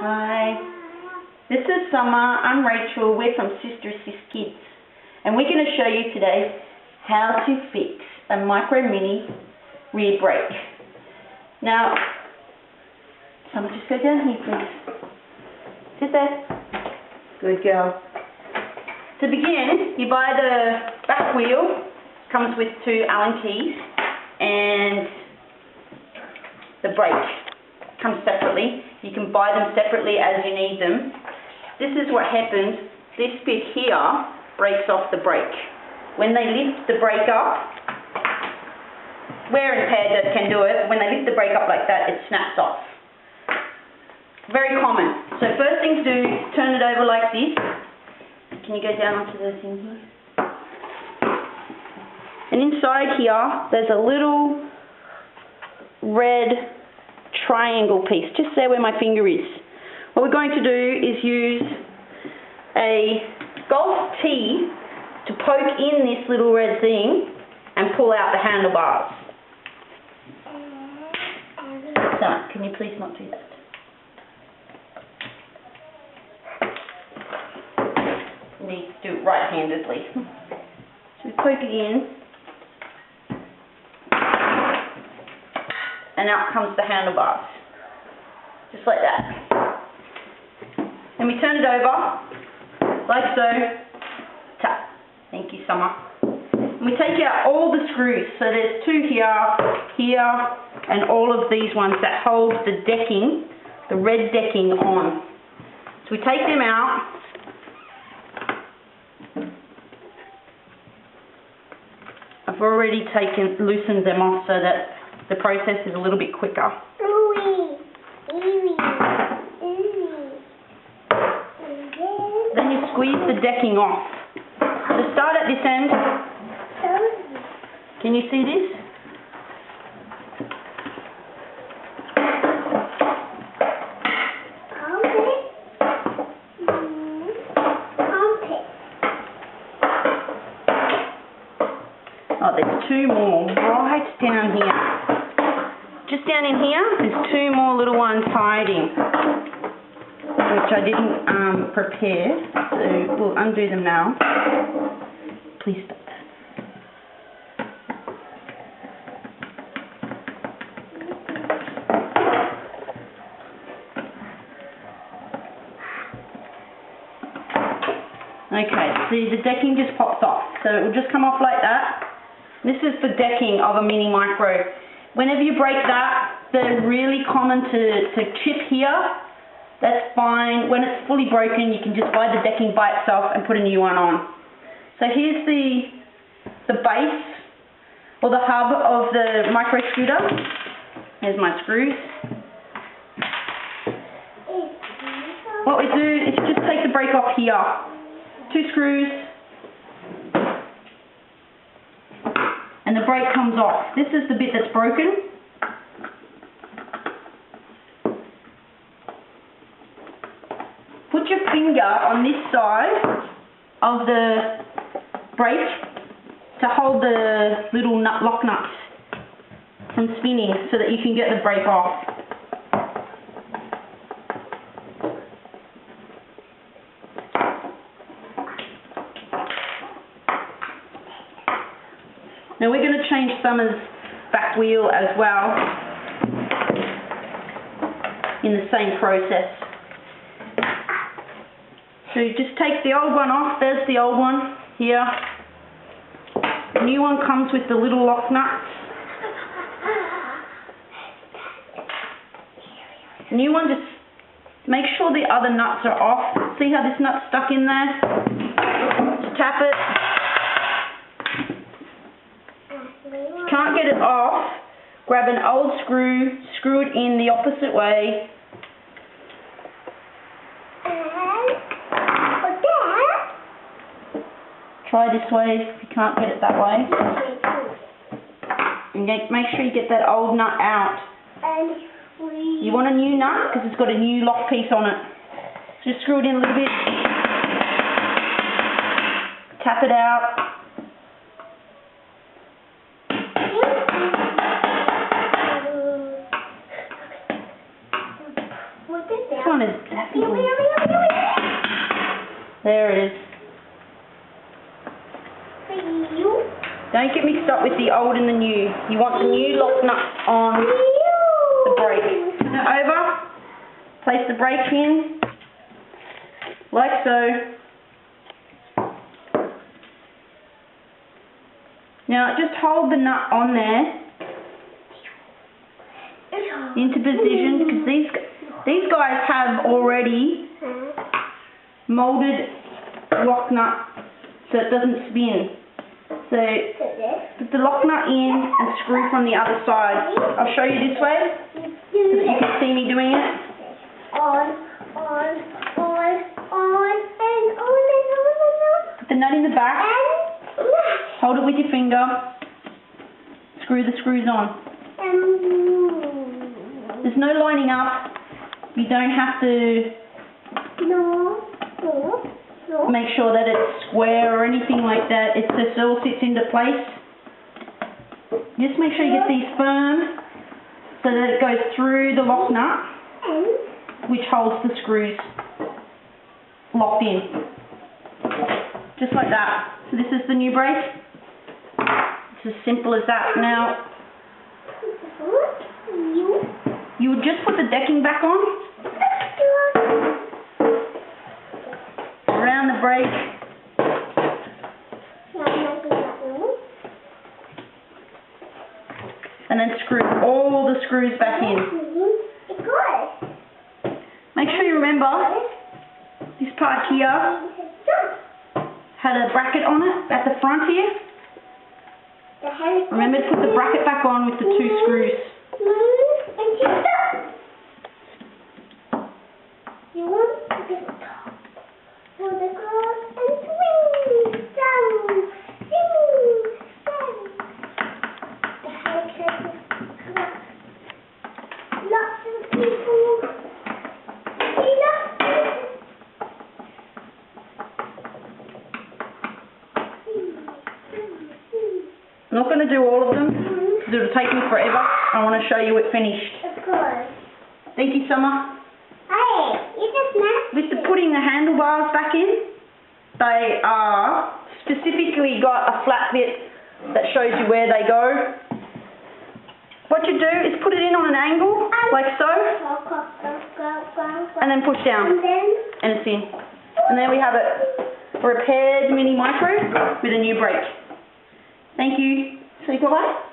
Hi, this is Summer. I'm Rachel. We're from Sister Assist Kids, and we're going to show you today how to fix a Micro Mini rear brake. Now, Summer, just go down here, please. Sit there. Good girl. To begin, you buy the back wheel. Comes with 2 Allen keys, and the brake comes separately. You can buy them separately as you need them. This is what happens. This bit here breaks off the brake. When they lift the brake up, wear and tear can do it. When they lift the brake up like that, it snaps off. Very common. So first thing to do is turn it over like this. Can you go down onto the thing here? And inside here, there's a little red triangle piece, just there where my finger is. What we're going to do is use a golf tee to poke in this little red thing and pull out the handlebars. So, can you please not do that? You need to do it right-handedly. So we poke it in. And out comes the handlebars, just like that. And we turn it over, like so, tap. Thank you, Summer. And we take out all the screws, so there's 2 here, and all of these ones that hold the decking, the red decking on. So we take them out. I've already loosened them off so that the process is a little bit quicker. Then you squeeze the decking off. So start at this end. Can you see this? Oh, there's 2 more right down here. Just down in here, there's 2 more little ones hiding, which I didn't prepare, so we'll undo them now. Please stop that. Okay, see, the decking just pops off, so it will just come off like that. This is the decking of a Mini Micro. Whenever you break that, they're really common to chip here. That's fine. When it's fully broken, you can just buy the decking by itself and put a new one on. So here's the base, or the hub of the micro scooter. Here's my screws. What we do is just take the brake off here. 2 screws. And the brake comes off. This is the bit that's broken. Put your finger on this side of the brake to hold the little lock nuts from spinning so that you can get the brake off. Now we're going to change Summer's back wheel as well in the same process. So you just take the old one off. There's the old one here. The new one comes with the little lock nuts. The new one, just make sure the other nuts are off. See how this nut's stuck in there? Just tap it. Can't get it off, grab an old screw, screw it in the opposite way. Try this way if you can't get it that way. And make sure you get that old nut out. You want a new nut because it's got a new lock piece on it. Just screw it in a little bit. Tap it out. Put it down. one is definitely... There it is. Don't get mixed up with the old and the new. You want the new lock nut on the brake. Turn it over. Place the brake in. Like so. Now just hold the nut on there into position, because these guys have already molded lock nut so it doesn't spin. So put the lock nut in and screw from the other side. I'll show you this way so that you can see me doing it. Put the nut in the back. Hold it with your finger. Screw the screws on. There's no lining up. You don't have to make sure that it's square or anything like that. It just all sits into place. Just make sure you get these firm so that it goes through the lock nut, which holds the screws locked in. Just like that. So this is the new brake. It's as simple as that. Now, you would just put the decking back on, around the brake, and then screw all the screws back in. Make sure you remember this part here had a bracket on it at the front here. Remember to put the bracket back on with the 2 screws. I'm not going to do all of them because it'll take me forever. I want to show you it finished. Of course. Thank you, Summer. Hey, you just snapped With the putting the handlebars back in, they are specifically got a flat bit that shows you where they go. What you do is put it in on an angle, like so, and then push down, and it's in. And there we have it. A repaired Mini Micro with a new brake. Thank you. Say goodbye.